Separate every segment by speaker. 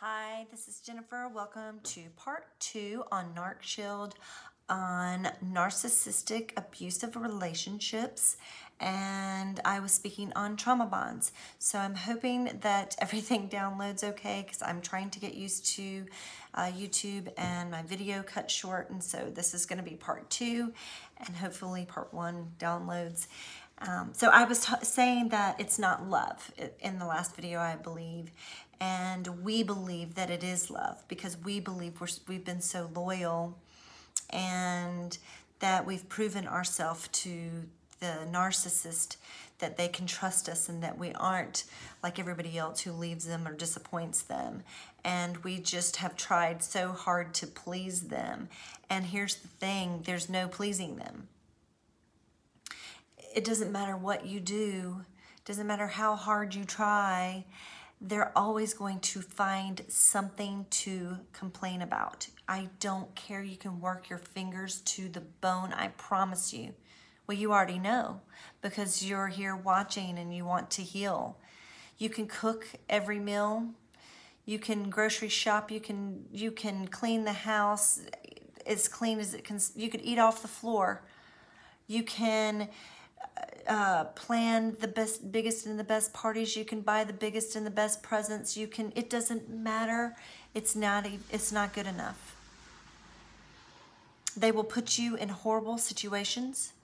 Speaker 1: Hi, this is Jennifer. Welcome to part 2 on Narc Shield on narcissistic abusive relationships, and I was speaking on trauma bonds. So I'm hoping that everything downloads okay because I'm trying to get used to YouTube and my video cut short, and so this is going to be part 2 and hopefully part 1 downloads. So I was saying that it's not love in the last video, I believe, and we believe that it is love because we believe we've been so loyal and that we've proven ourselves to the narcissist that they can trust us and that we aren't like everybody else who leaves them or disappoints them. And we just have tried so hard to please them. And here's the thing, there's no pleasing them. It doesn't matter what you do, it doesn't matter how hard you try, they're always going to find something to complain about. I don't care, you can work your fingers to the bone, I promise you. Well, you already know because you're here watching and you want to heal. You can cook every meal, you can grocery shop, you can clean the house as clean as it can, you could eat off the floor. You can plan the biggest and the best parties. You can buy the biggest and the best presents. You can, it doesn't matter. It's not good enough. They will put you in horrible situations.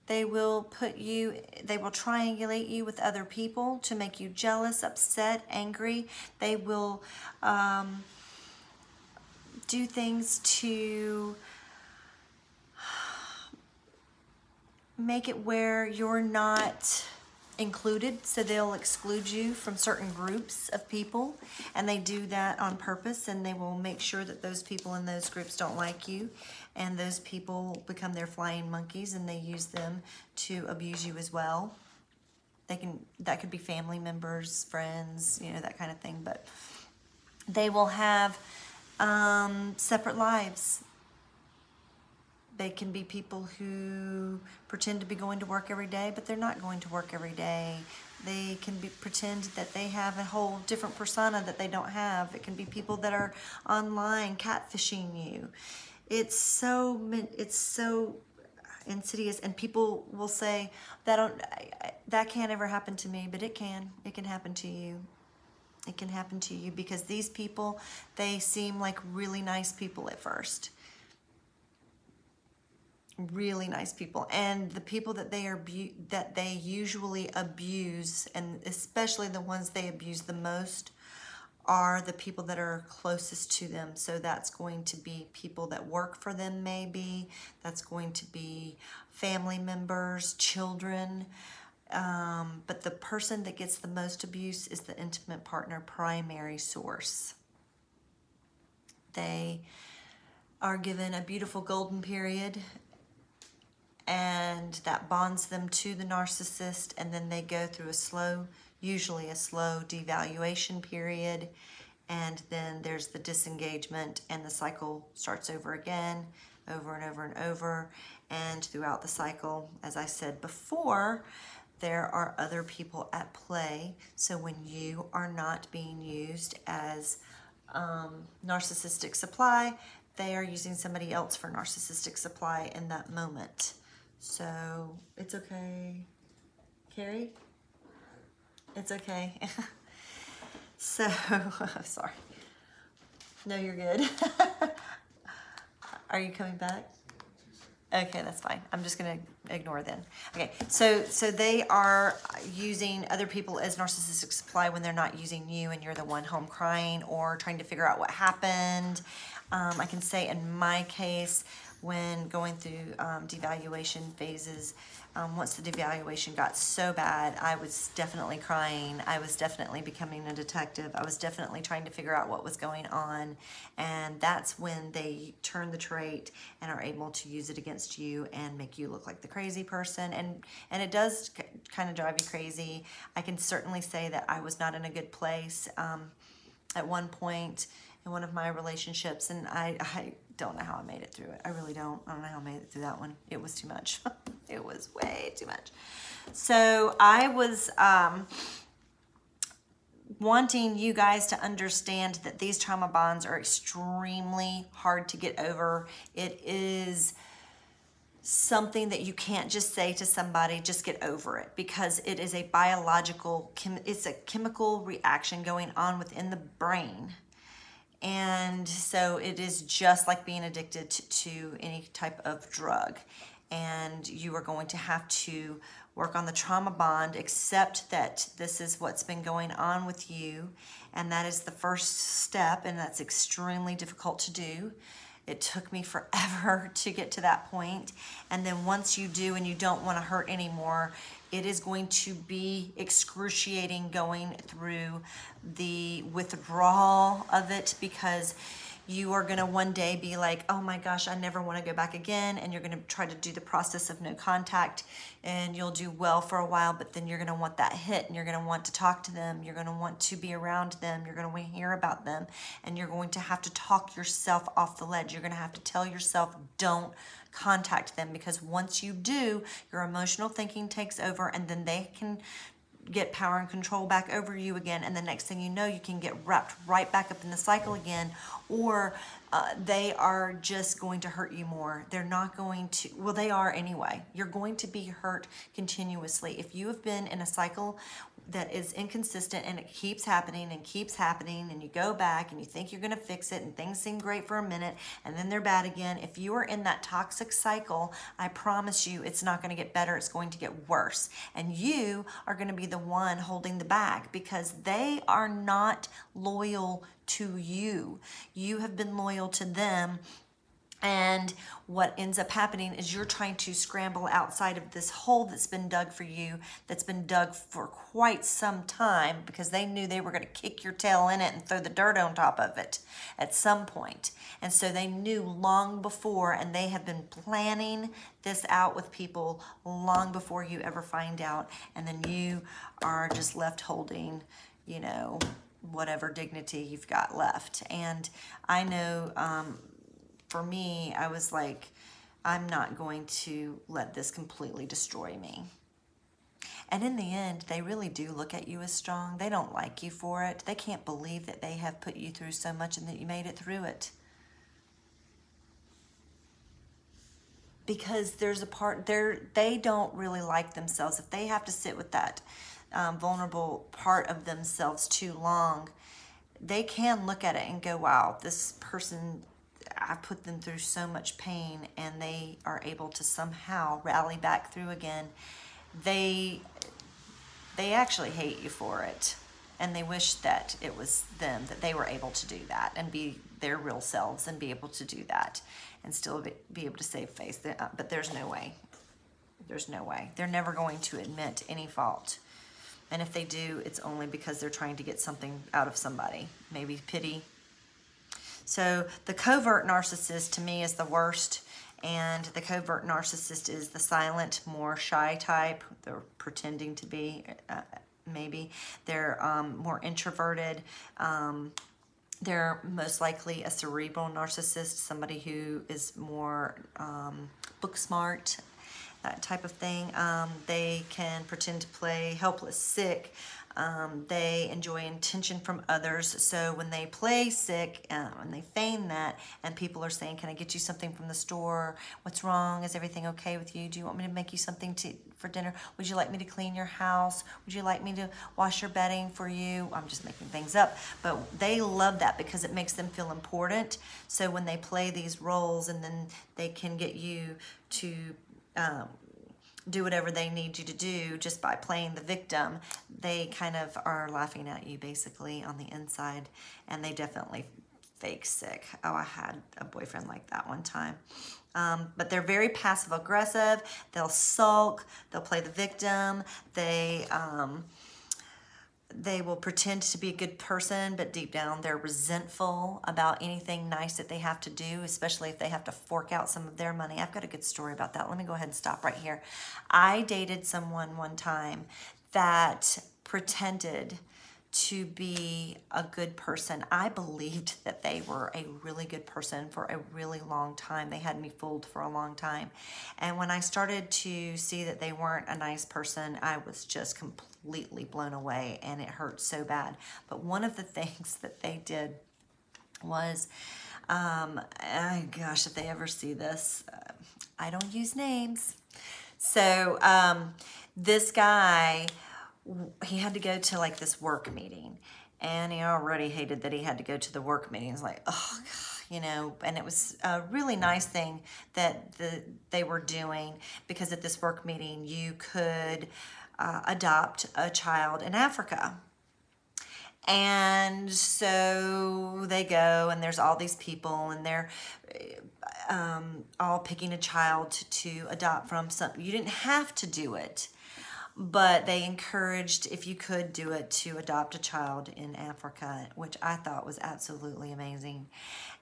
Speaker 1: They will triangulate you with other people to make you jealous, upset, angry. They will do things to make it where you're not included, so they'll exclude you from certain groups of people, and they do that on purpose, and they will make sure that those people in those groups don't like you, and those people become their flying monkeys, and they use them to abuse you as well. That could be family members, friends, you know, that kind of thing, but they will have separate lives. They can be people who pretend to be going to work every day, but they're not going to work every day. They can pretend that they have a whole different persona that they don't have. It can be people that are online catfishing you. It's so insidious, and people will say that can't ever happen to me, but it can. It can happen to you. It can happen to you because these people, they seem like really nice people at first. Really nice people, and the people that they usually abuse, and especially the ones they abuse the most, are the people that are closest to them. So that's going to be people that work for them, maybe that's going to be family members, children, but the person that gets the most abuse is the intimate partner primary source. They are given a beautiful golden period, and that bonds them to the narcissist, and then they go through usually a slow devaluation period, and then there's the disengagement, and the cycle starts over again, over and over and over. And throughout the cycle, as I said before, there are other people at play. So when you are not being used as narcissistic supply, they are using somebody else for narcissistic supply in that moment. So it's okay, Carrie? It's okay. So, I'm sorry. No, you're good. Are you coming back? Okay, that's fine. I'm just gonna ignore then. Okay, so they are using other people as narcissistic supply when they're not using you, and you're the one home crying or trying to figure out what happened. I can say in my case, when going through devaluation phases, once the devaluation got so bad, I was definitely crying. I was definitely becoming a detective. I was definitely trying to figure out what was going on. And that's when they turn the trait and are able to use it against you and make you look like the crazy person. And it does kind of drive you crazy. I can certainly say that I was not in a good place at one point in one of my relationships, and I don't know how I made it through it. I really don't. I don't know how I made it through that one. It was too much. It was way too much. So I was wanting you guys to understand that these trauma bonds are extremely hard to get over. It is something that you can't just say to somebody, just get over it, because it is a biological, it's a chemical reaction going on within the brain. And so it is just like being addicted to any type of drug. And you are going to have to work on the trauma bond, accept that this is what's been going on with you. And that is the first step, and that's extremely difficult to do. It took me forever to get to that point. And then once you do and you don't want to hurt anymore, it is going to be excruciating going through the withdrawal of it, because you are going to one day be like, oh my gosh, I never want to go back again. And you're going to try to do the process of no contact, and you'll do well for a while, but then you're going to want that hit, and you're going to want to talk to them. You're going to want to be around them. You're going to want to hear about them, and you're going to have to talk yourself off the ledge. You're going to have to tell yourself, don't contact them, because once you do, your emotional thinking takes over, and then they can get power and control back over you again, and the next thing you know, you can get wrapped right back up in the cycle again, or they are just going to hurt you more. They're not going to, well, they are anyway. You're going to be hurt continuously. If you have been in a cycle that is inconsistent and it keeps happening and you go back and you think you're going to fix it and things seem great for a minute and then they're bad again, if you are in that toxic cycle, I promise you it's not going to get better, it's going to get worse. And you are going to be the one holding the bag, because they are not loyal to you. You have been loyal to them. And what ends up happening is you're trying to scramble outside of this hole that's been dug for you, that's been dug for quite some time, because they knew they were going to kick your tail in it and throw the dirt on top of it at some point. And so they knew long before, and they have been planning this out with people long before you ever find out. And then you are just left holding, you know, whatever dignity you've got left. And I know, for me, I was like, I'm not going to let this completely destroy me. And in the end, they really do look at you as strong. They don't like you for it. They can't believe that they have put you through so much and that you made it through it. Because there's a part, they don't really like themselves. If they have to sit with that vulnerable part of themselves too long, they can look at it and go, wow, this person, I put them through so much pain, and they are able to somehow rally back through again. They actually hate you for it, and they wish that it was them, that they were able to do that and be their real selves and be able to do that and still be able to save face. But there's no way. There's no way. They're never going to admit any fault. And if they do, it's only because they're trying to get something out of somebody, maybe pity. So the covert narcissist to me is the worst, and the covert narcissist is the silent, more shy type. They're pretending to be, maybe. They're more introverted. They're most likely a cerebral narcissist, somebody who is more book smart, that type of thing. They can pretend to play helpless, sick. They enjoy attention from others. So when they play sick, and they feign that, and people are saying, can I get you something from the store? What's wrong? Is everything okay with you? Do you want me to make you something for dinner? Would you like me to clean your house? Would you like me to wash your bedding for you? I'm just making things up. But they love that because it makes them feel important. So when they play these roles, and then they can get you to do whatever they need you to do just by playing the victim, they kind of are laughing at you basically on the inside, and they definitely fake sick. Oh, I had a boyfriend like that one time. But they're very passive aggressive. They'll sulk, they'll play the victim, they will pretend to be a good person, but deep down they're resentful about anything nice that they have to do, especially if they have to fork out some of their money. I've got a good story about that. Let me go ahead and stop right here. I dated someone one time that pretended to be a good person. I believed that they were a really good person for a really long time. They had me fooled for a long time. And when I started to see that they weren't a nice person, I was just completely blown away, and it hurt so bad. But one of the things that they did was, gosh, if they ever see this, I don't use names. So this guy, he had to go to like this work meeting, and he already hated that he had to go to the work meeting. It's like, oh, you know, and it was a really nice thing that they were doing, because at this work meeting you could adopt a child in Africa. And so they go, and there's all these people, and they're all picking a child to adopt from. Some, you didn't have to do it, but they encouraged, if you could do it, to adopt a child in Africa, which I thought was absolutely amazing.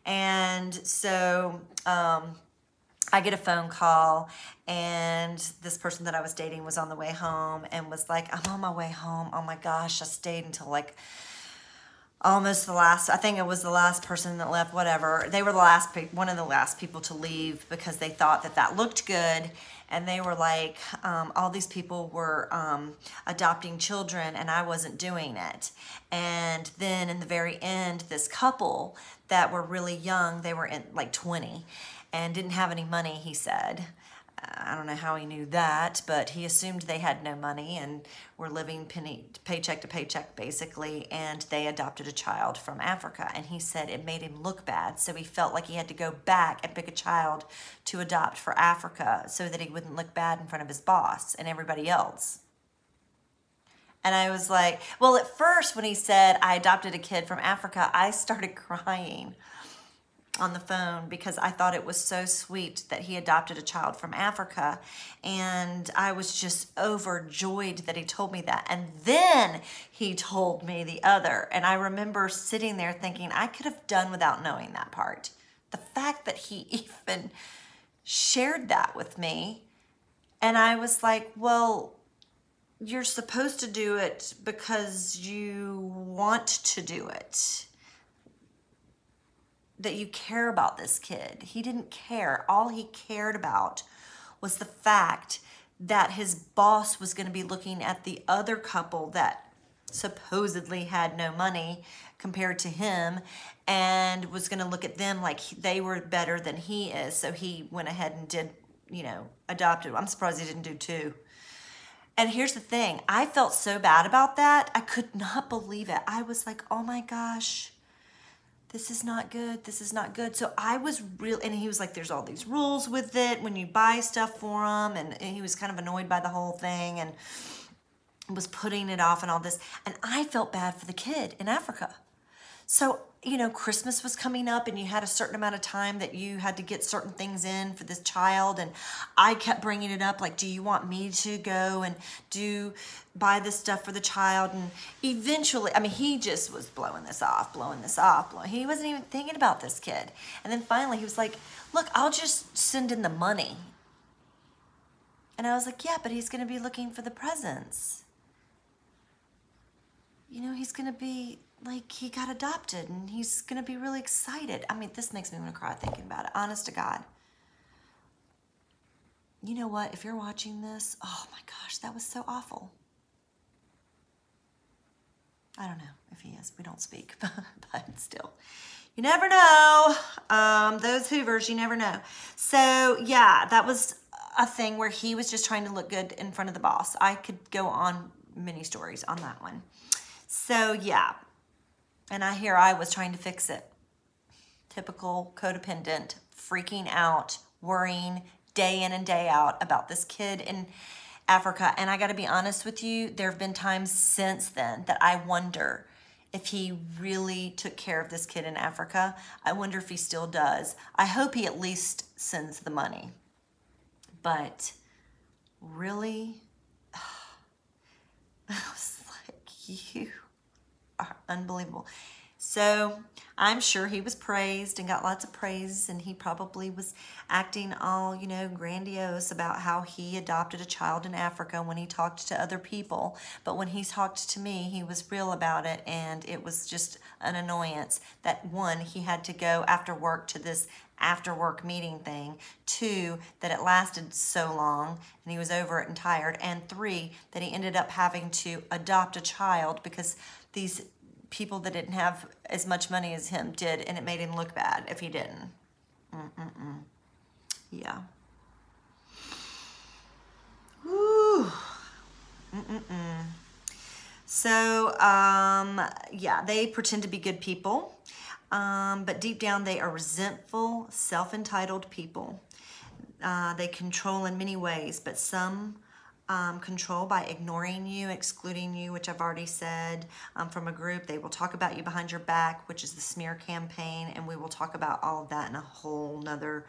Speaker 1: And so I get a phone call, and this person that I was dating was on the way home and was like, I'm on my way home. Oh my gosh, I stayed until like almost the last, I think it was the last person that left, whatever. They were the last, one of the last people to leave, because they thought that that looked good. And they were like, all these people were adopting children, and I wasn't doing it. And then in the very end, this couple that were really young, they were in like 20 and didn't have any money, he said. I don't know how he knew that, but he assumed they had no money and were living paycheck to paycheck, basically, and they adopted a child from Africa. And he said it made him look bad, so he felt like he had to go back and pick a child to adopt for Africa so that he wouldn't look bad in front of his boss and everybody else. And I was like, well, at first when he said I adopted a kid from Africa, I started crying on the phone, because I thought it was so sweet that he adopted a child from Africa, and I was just overjoyed that he told me that. And then he told me the other, and I remember sitting there thinking I could have done without knowing that part. The fact that he even shared that with me, and I was like, well, you're supposed to do it because you want to do it, that you care about this kid. He didn't care. All he cared about was the fact that his boss was going to be looking at the other couple that supposedly had no money compared to him, and was going to look at them like they were better than he is. So he went ahead and did, you know, adopted. I'm surprised he didn't do two. And here's the thing. I felt so bad about that. I could not believe it. I was like, oh my gosh, this is not good. This is not good. So I was real, and he was like, there's all these rules with it when you buy stuff for him. And he was kind of annoyed by the whole thing and was putting it off and all this. And I felt bad for the kid in Africa. So, you know, Christmas was coming up, and you had a certain amount of time that you had to get certain things in for this child. And I kept bringing it up, like, do you want me to go and buy this stuff for the child? And eventually, I mean, he just was blowing this off. He wasn't even thinking about this kid. And then finally he was like, look, I'll just send in the money. And I was like, yeah, but he's going to be looking for the presents. You know, he's going to be like, he got adopted, and he's going to be really excited. I mean, this makes me want to cry thinking about it. Honest to God. You know what? If you're watching this, oh my gosh, that was so awful. I don't know if he is. We don't speak, but still. You never know. Those Hoovers, you never know. So, yeah, that was a thing where he was just trying to look good in front of the boss. I could go on many stories on that one. So, yeah. And I was trying to fix it. Typical codependent, freaking out, worrying day in and day out about this kid in Africa. And I got to be honest with you, there have been times since then that I wonder if he really took care of this kid in Africa. I wonder if he still does. I hope he at least sends the money. But really, I was like, you are unbelievable. So I'm sure he was praised and got lots of praise, and he probably was acting all, grandiose about how he adopted a child in Africa when he talked to other people. But when he talked to me, he was real about it, and it was just an annoyance that, one, he had to go after work to this after work meeting thing, two, that it lasted so long and he was over it and tired, and three, that he ended up having to adopt a child because these people that didn't have as much money as him did, and it made him look bad if he didn't. Yeah. Woo. So, yeah, they pretend to be good people, but deep down they are resentful, self-entitled people. They control in many ways, but some control by ignoring you, excluding you, which I've already said, from a group. They will talk about you behind your back, which is the smear campaign, and we will talk about all of that in a whole nother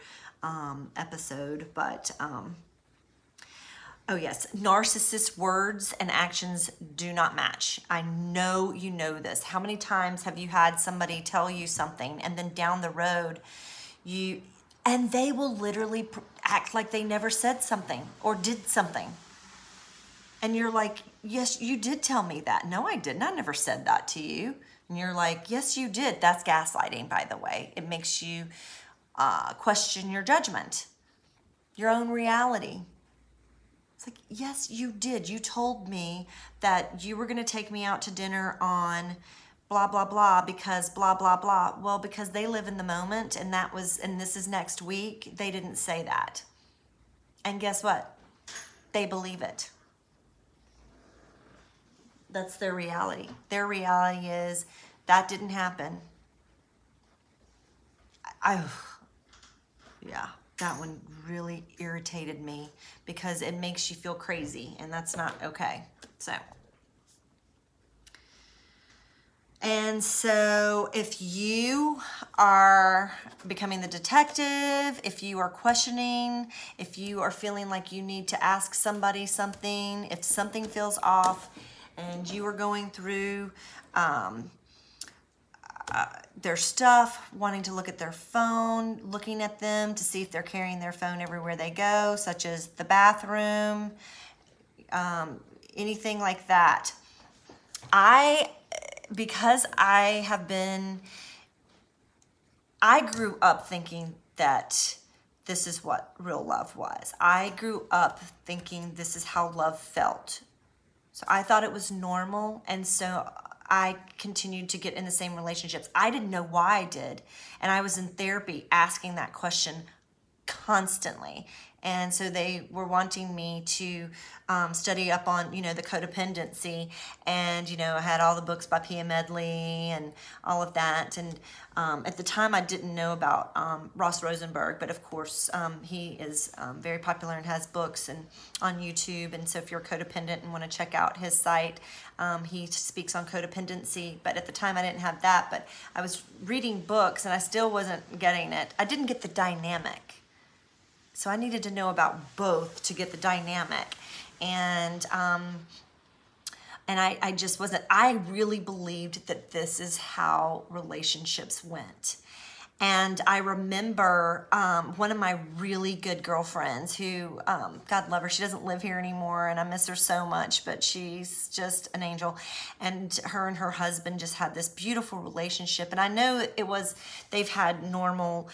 Speaker 1: episode. But oh yes, narcissist words and actions do not match. I know you know this. How many times have you had somebody tell you something, and then down the road and they will literally act like they never said something or did something. And you're like, yes, you did tell me that. No, I didn't. I never said that to you. And you're like, yes, you did. That's gaslighting, by the way. It makes you question your judgment, your own reality. It's like, yes, you did. You told me that you were going to take me out to dinner on blah, blah, blah, because blah, blah, blah. Well, because they live in the moment, and this is next week. They didn't say that. And guess what? They believe it. That's their reality. Their reality is that didn't happen. Yeah, that one really irritated me because it makes you feel crazy, and that's not okay. So if you are becoming the detective, if you are questioning, if you are feeling like you need to ask somebody something, if something feels off, and you are going through their stuff, wanting to look at their phone, looking at them to see if they're carrying their phone everywhere they go, such as the bathroom, anything like that. Because I grew up thinking that this is what real love was. I grew up thinking this is how love felt. So I thought it was normal, and so I continued to get in the same relationships. I didn't know why I did, and I was in therapy asking that question constantly. And so they were wanting me to study up on, the codependency. And, I had all the books by Pia Medley and all of that. And at the time, I didn't know about Ross Rosenberg. But, of course, he is very popular and has books on YouTube. And so if you're codependent and want to check out his site, he speaks on codependency. But at the time, I didn't have that. But I was reading books, and I still wasn't getting it. I didn't get the dynamic. So I needed to know about both to get the dynamic. And I just wasn't, I really believed that this is how relationships went. And I remember one of my really good girlfriends who, God love her, she doesn't live here anymore, and I miss her so much, but she's just an angel. And her husband just had this beautiful relationship. And I know they've had normal,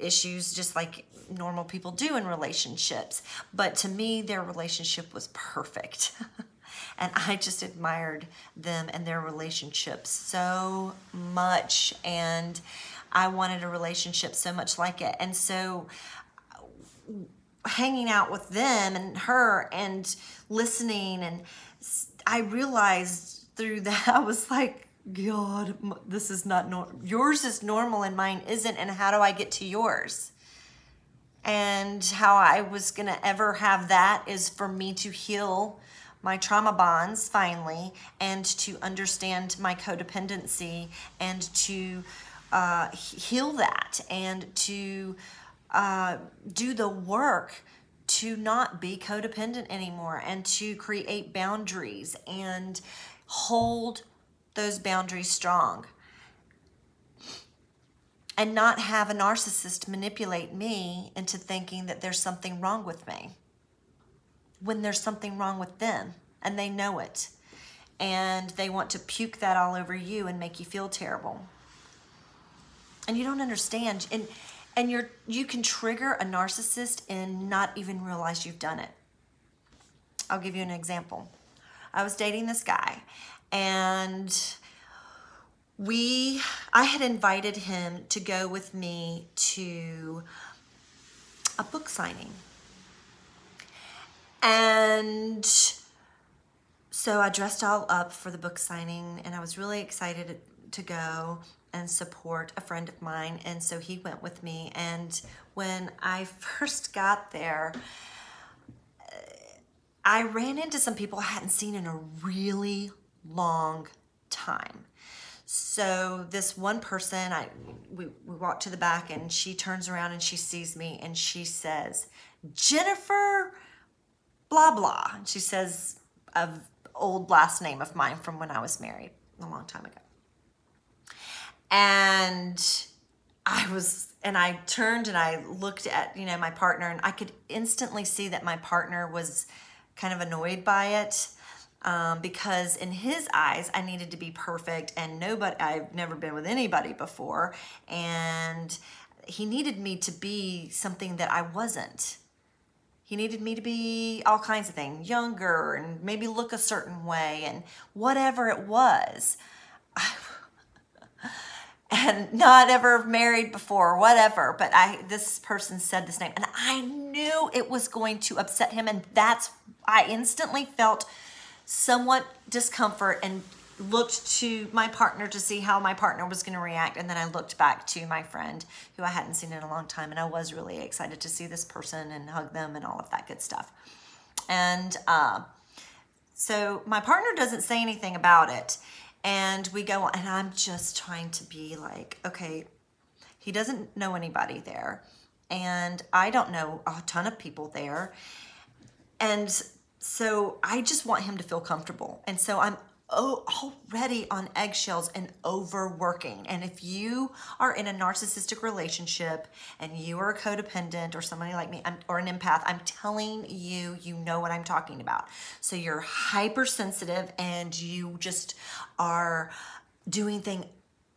Speaker 1: issues just like normal people do in relationships. But to me, their relationship was perfect. And I just admired them and their relationships so much. And I wanted a relationship so much like it. And so hanging out with them and her and listening, and I realized through that, I was like, God, this is not normal. Yours is normal and mine isn't. And how do I get to yours? And how I was going to ever have that is for me to heal my trauma bonds finally, and to understand my codependency, and to heal that, and to do the work to not be codependent anymore, and to create boundaries and hold those boundaries strong and not have a narcissist manipulate me into thinking that there's something wrong with me when there's something wrong with them, and they know it. And they want to puke that all over you and make you feel terrible. And you don't understand. And you can trigger a narcissist and not even realize you've done it. I'll give you an example. I was dating this guy, and I had invited him to go with me to a book signing. And so I dressed all up for the book signing, and I was really excited to go and support a friend of mine. And so he went with me. And when I first got there, I ran into some people I hadn't seen in a really long time. So this one person, we walked to the back, and she turns around and she sees me and she says, "Jennifer, blah, blah." And she says an old last name of mine from when I was married a long time ago. And I turned and I looked at, my partner, and I could instantly see that my partner was kind of annoyed by it. Because in his eyes, I needed to be perfect, and I've never been with anybody before, and he needed me to be something that I wasn't. He needed me to be all kinds of things, younger, and maybe look a certain way, and whatever it was. And not ever married before, whatever, but this person said this name, and I knew it was going to upset him, and I instantly felt somewhat discomfort and looked to my partner to see how my partner was going to react. And then I looked back to my friend who I hadn't seen in a long time, and I was really excited to see this person and hug them and all of that good stuff. And so my partner doesn't say anything about it, and we go on, and I'm just trying to be like, okay, he doesn't know anybody there, and I don't know a ton of people there, and so I just want him to feel comfortable. And so I'm already on eggshells and overworking. And if you are in a narcissistic relationship and you are a codependent or somebody like me, or an empath, I'm telling you, you know what I'm talking about. So you're hypersensitive, and you just are doing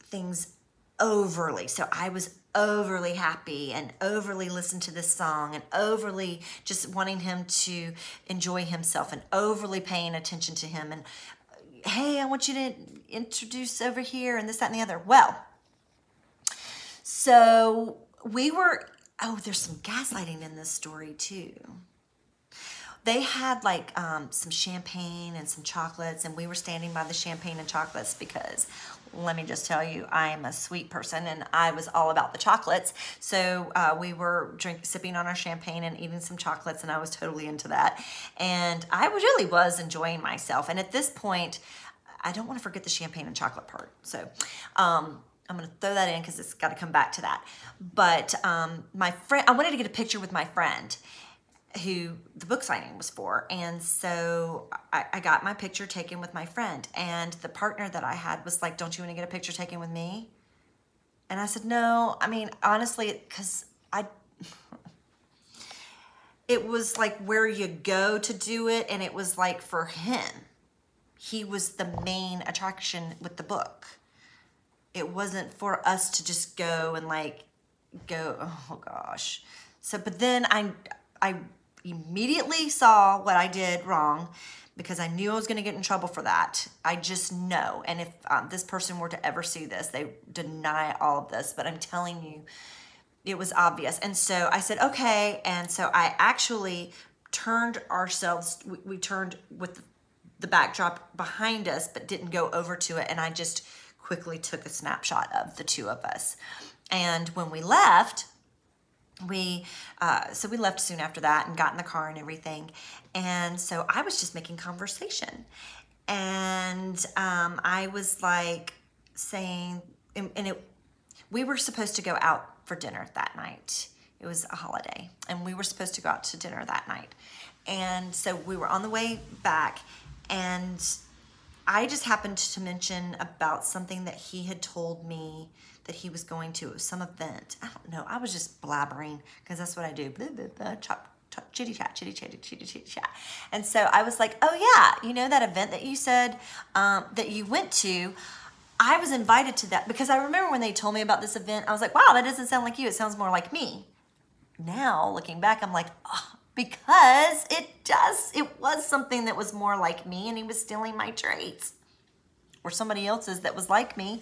Speaker 1: things overly. So I was overly happy and overly listened to this song and overly just wanting him to enjoy himself and overly paying attention to him, and hey, I want you to introduce over here and this, that, and the other. Well, so there's some gaslighting in this story too. They had like some champagne and some chocolates, and we were standing by the champagne and chocolates because, let me just tell you, I'm a sweet person, and I was all about the chocolates. So we were sipping on our champagne and eating some chocolates, and I was totally into that. And I really was enjoying myself. And at this point, I don't want to forget the champagne and chocolate part. So I'm going to throw that in because it's got to come back to that. But my friend, I wanted to get a picture with my friend who the book signing was for. And so I got my picture taken with my friend, and the partner that I had was like, "Don't you want to get a picture taken with me?" And I said, "No, I mean, honestly, because it was like where you go to do it. And it was like for him, he was the main attraction with the book. It wasn't for us to just go and oh gosh. So, but then I immediately saw what I did wrong, because I knew I was going to get in trouble for that. I just know. And if this person were to ever see this, they deny all of this. But I'm telling you, it was obvious. And so I said, okay. And so I actually turned we turned with the backdrop behind us, but didn't go over to it. And I just quickly took a snapshot of the two of us. And when we left, we left soon after that and got in the car and everything. And so I was just making conversation. And I was like saying, we were supposed to go out for dinner that night. It was a holiday, and we were supposed to go out to dinner that night. And so we were on the way back, and I just happened to mention about something that he had told me that he was going to. It was some event. I don't know. I was just blabbering because that's what I do. Blah, blah, blah, chitty chat, chitty chat, chitty chat. And so I was like, oh yeah, you know that event that you said that you went to? I was invited to that because I remember when they told me about this event, I was like, wow, that doesn't sound like you. It sounds more like me. Now looking back, I'm like, oh, because it was something that was more like me, and he was stealing my traits, or somebody else's that was like me.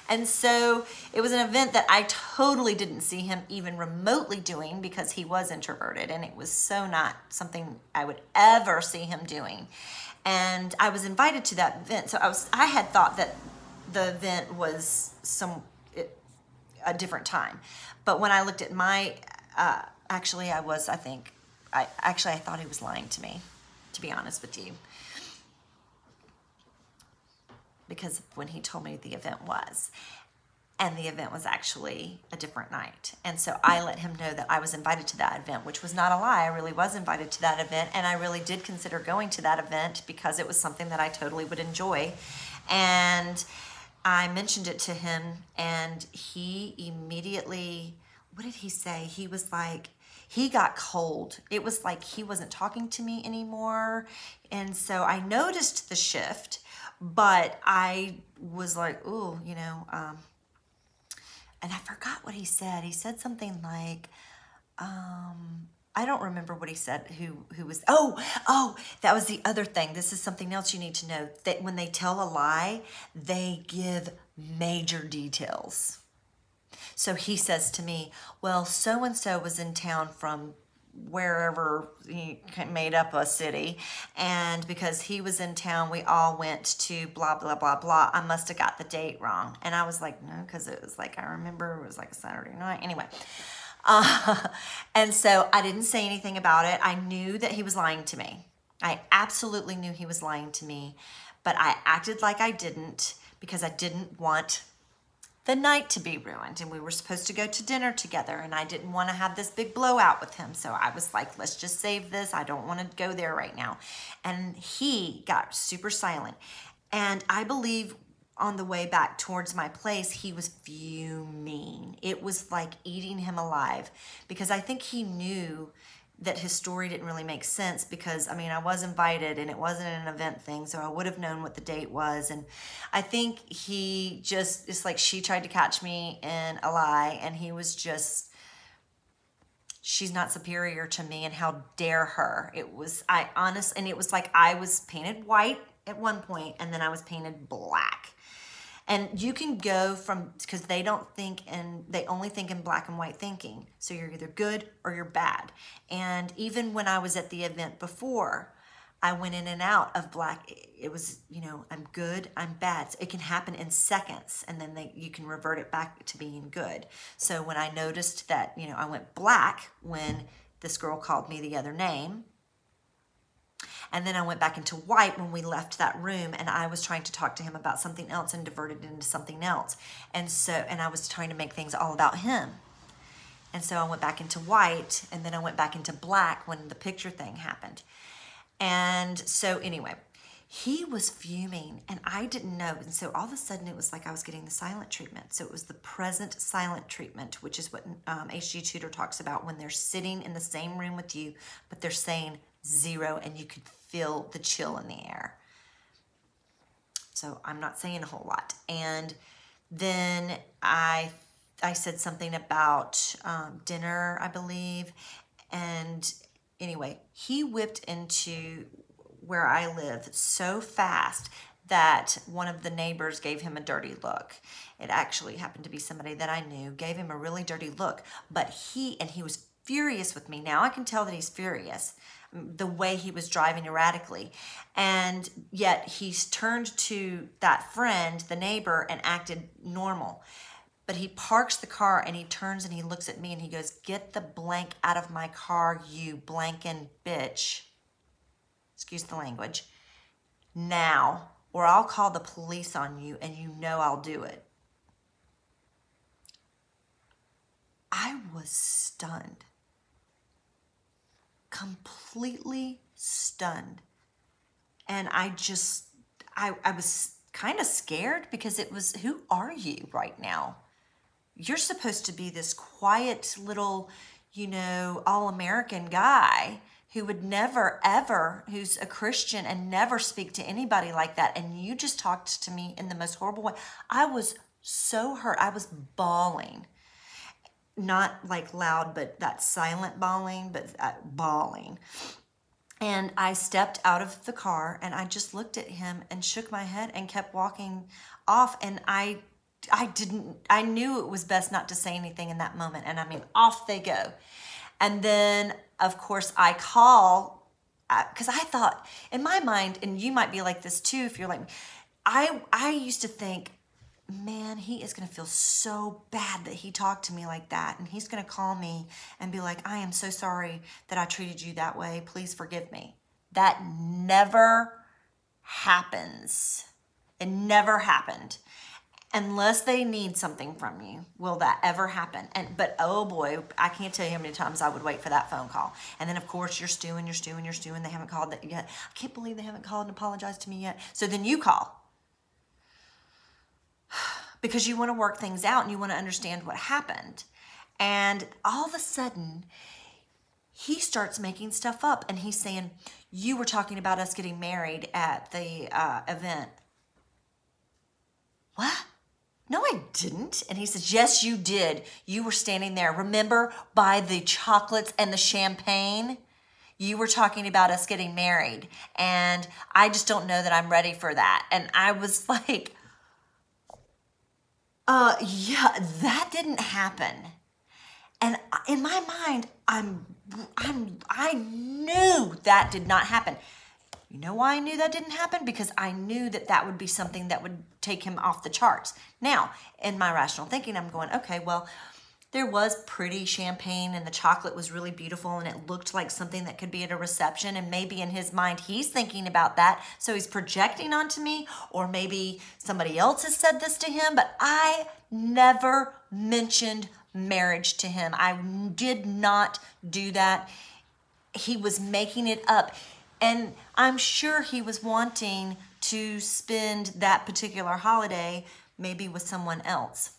Speaker 1: And so it was an event that I totally didn't see him even remotely doing because he was introverted, and it was so not something I would ever see him doing. And I was invited to that event, so I had thought that the event was a different time. But when I looked at my I thought he was lying to me, to be honest with you, because when he told me the event was, and the event was actually a different night. And so I let him know that I was invited to that event, which was not a lie. I really was invited to that event, and I really did consider going to that event because it was something that I totally would enjoy. And I mentioned it to him, and he immediately, what did he say? He was like, he got cold. It was like he wasn't talking to me anymore. And so I noticed the shift, but I was like, ooh, and I forgot what he said. He said something like, I don't remember what he said, who was, that was the other thing. This is something else you need to know, that when they tell a lie, they give major details. So he says to me, well, so-and-so was in town from wherever he made up a city, and because he was in town, we all went to blah, blah, blah, blah. I must have got the date wrong. And I was like, no, because it was like, I remember it was like a Saturday night. Anyway. And so I didn't say anything about it. I knew that he was lying to me. I absolutely knew he was lying to me, but I acted like I didn't because I didn't want the night to be ruined, and we were supposed to go to dinner together, and I didn't want to have this big blowout with him. So I was like, let's just save this. I don't want to go there right now. And he got super silent. And I believe on the way back towards my place, he was fuming. It was like eating him alive, because I think he knew that his story didn't really make sense, because I was invited and it wasn't an event thing, so I would have known what the date was. And I think he just, it's like she tried to catch me in a lie, and he was just, she's not superior to me, and how dare her. It was, and it was like I was painted white at one point, and then I was painted black. And you can go from, because they only think in black and white thinking. So you're either good or you're bad. And even when I was at the event before, I went in and out of black. It was, I'm good, I'm bad. So it can happen in seconds, and then you can revert it back to being good. So when I noticed that, I went black when this girl called me the other name, and then I went back into white when we left that room, and I was trying to talk to him about something else and diverted it into something else. And I was trying to make things all about him. And so I went back into white, and then I went back into black when the picture thing happened. And so anyway, he was fuming, and I didn't know. And so all of a sudden it was like I was getting the silent treatment. So it was the present silent treatment, which is what HG Tudor talks about, when they're sitting in the same room with you, but they're saying zero, and you could feel the chill in the air. So I'm not saying a whole lot. And then I said something about dinner, I believe. And anyway, he whipped into where I live so fast that one of the neighbors gave him a dirty look. It actually happened to be somebody that I knew, gave him a really dirty look. But he was furious with me. Now I can tell that he's furious, the way he was driving erratically. And yet he's turned to that friend, the neighbor, and acted normal. But he parks the car, and he turns and he looks at me, and he goes, "Get the blank out of my car, you blankin' bitch." Excuse the language. "Now, or I'll call the police on you, and you know I'll do it." I was stunned. Completely stunned. And I I was kind of scared because it was, who are you right now? You're supposed to be this quiet little, all-American guy who would never, ever, who's a Christian and never speak to anybody like that. And you just talked to me in the most horrible way. I was so hurt. I was bawling. Not like loud, but that silent bawling, but bawling. And I stepped out of the car and I just looked at him and shook my head and kept walking off. And I knew it was best not to say anything in that moment. And I mean, off they go. And then, of course, I call, because I thought, in my mind, and you might be like this too if you're like me, I used to think, man, he is going to feel so bad that he talked to me like that. And he's going to call me and be like, I am so sorry that I treated you that way. Please forgive me. That never happens. It never happened. Unless they need something from you, will that ever happen? But oh boy, I can't tell you how many times I would wait for that phone call. And then of course you're stewing. They haven't called that yet. I can't believe they haven't called and apologized to me yet. So then you call. Because you want to work things out and you want to understand what happened. And all of a sudden, he starts making stuff up. And he's saying, you were talking about us getting married at the event. What? No, I didn't. And he says, yes, you did. You were standing there. Remember, by the chocolates and the champagne? You were talking about us getting married. And I just don't know that I'm ready for that. And I was like, yeah, that didn't happen. And in my mind, I knew that did not happen. You know why I knew that didn't happen? Because I knew that that would be something that would take him off the charts. Now, in my rational thinking, I'm going, okay, well, there was pretty champagne and the chocolate was really beautiful and it looked like something that could be at a reception, and maybe in his mind he's thinking about that, so he's projecting onto me, or maybe somebody else has said this to him, but I never mentioned marriage to him. I did not do that. He was making it up. And I'm sure he was wanting to spend that particular holiday maybe with someone else.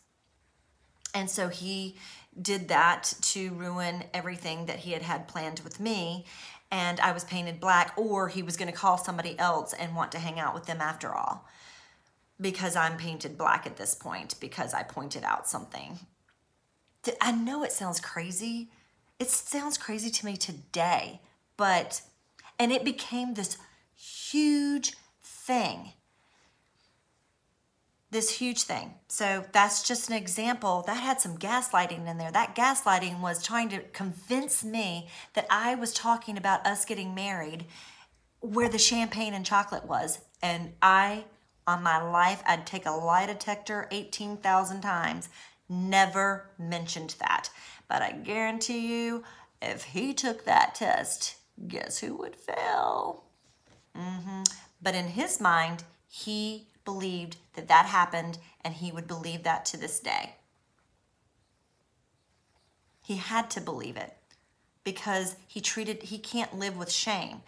Speaker 1: And so he did that to ruin everything that he had had planned with me. And I was painted black, or he was going to call somebody else and want to hang out with them after all. Because I'm painted black at this point, because I pointed out something. I know it sounds crazy. It sounds crazy to me today, but... And it became this huge thing. This huge thing. So that's just an example. That had some gaslighting in there. That gaslighting was trying to convince me that I was talking about us getting married where the champagne and chocolate was. And I, on my life, I'd take a lie detector 18,000 times. Never mentioned that. But I guarantee you, if he took that test, guess who would fail? But in his mind, he believed that that happened, and he would believe that to this day. He had to believe it because he can't live with shame.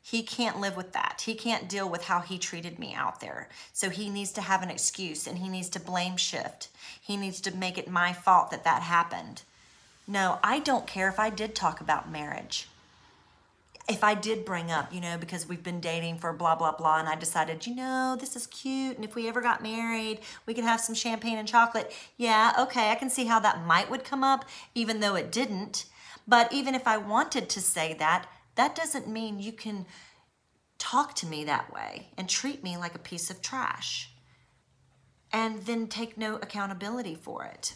Speaker 1: He can't live with that. He can't deal with how he treated me out there. So he needs to have an excuse, and he needs to blame shift. He needs to make it my fault that that happened. No, I don't care if I did talk about marriage. If I did bring up, because we've been dating for blah, blah, blah, and I decided, this is cute, and if we ever got married, we could have some champagne and chocolate. Yeah, okay, I can see how that would come up, even though it didn't. But even if I wanted to say that, that doesn't mean you can talk to me that way and treat me like a piece of trash and then take no accountability for it.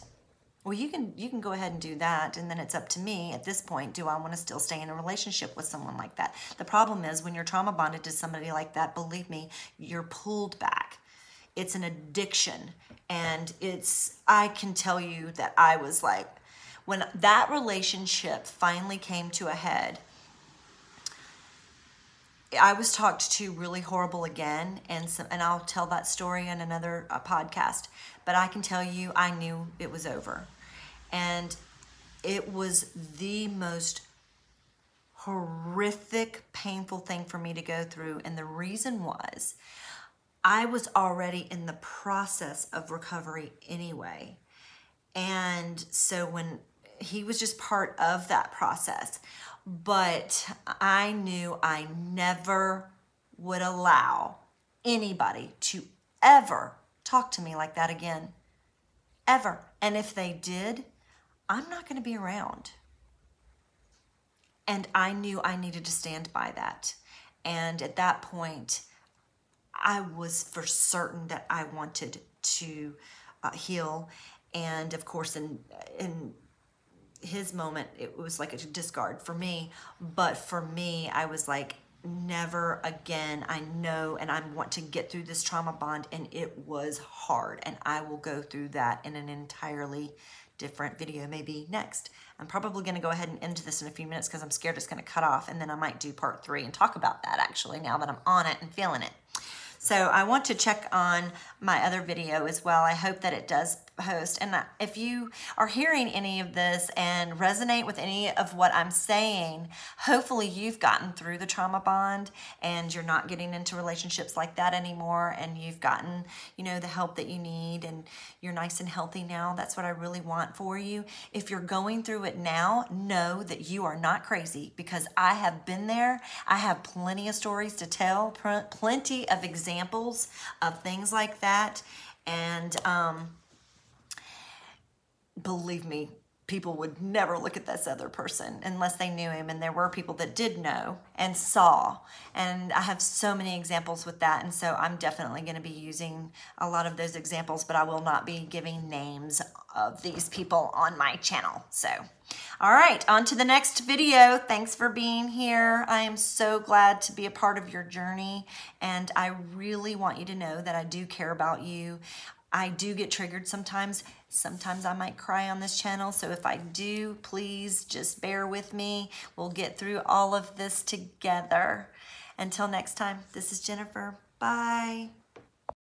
Speaker 1: Well, you can go ahead and do that, and then it's up to me at this point. Do I want to still stay in a relationship with someone like that? The problem is when you're trauma bonded to somebody like that, believe me, you're pulled back. It's an addiction, and I can tell you that I was like, when that relationship finally came to a head, I was talked to really horrible again, and I'll tell that story in another podcast. But I can tell you, I knew it was over. And it was the most horrific, painful thing for me to go through. And the reason was, I was already in the process of recovery anyway. And so when he was just part of that process, but I knew I never would allow anybody to ever talk to me like that again, ever. And if they did, I'm not going to be around. And I knew I needed to stand by that. And at that point, I was for certain that I wanted to heal. And of course, in his moment, it was like a discard for me. But for me, I was like, never again. I know, and I want to get through this trauma bond, and it was hard. And I will go through that in an entirely different video, maybe next. I'm probably going to go ahead and end this in a few minutes because I'm scared it's going to cut off, and then I might do part 3 and talk about that actually now that I'm on it and feeling it. So I want to check on my other video as well. I hope that it does post. And if you are hearing any of this and resonate with any of what I'm saying, hopefully you've gotten through the trauma bond and you're not getting into relationships like that anymore, and you've gotten, you know, the help that you need, and you're nice and healthy now. That's what I really want for you. If you're going through it now, know that you are not crazy, because I have been there. I have plenty of stories to tell, plenty of examples of things like that. And believe me, people would never look at this other person unless they knew him. And there were people that did know and saw. And I have so many examples with that. And so I'm definitely going to be using a lot of those examples, but I will not be giving names of these people on my channel. So, all right, on to the next video. Thanks for being here. I am so glad to be a part of your journey. And I really want you to know that I do care about you. I do get triggered sometimes. Sometimes I might cry on this channel. So if I do, please just bear with me. We'll get through all of this together. Until next time, this is Jennifer. Bye.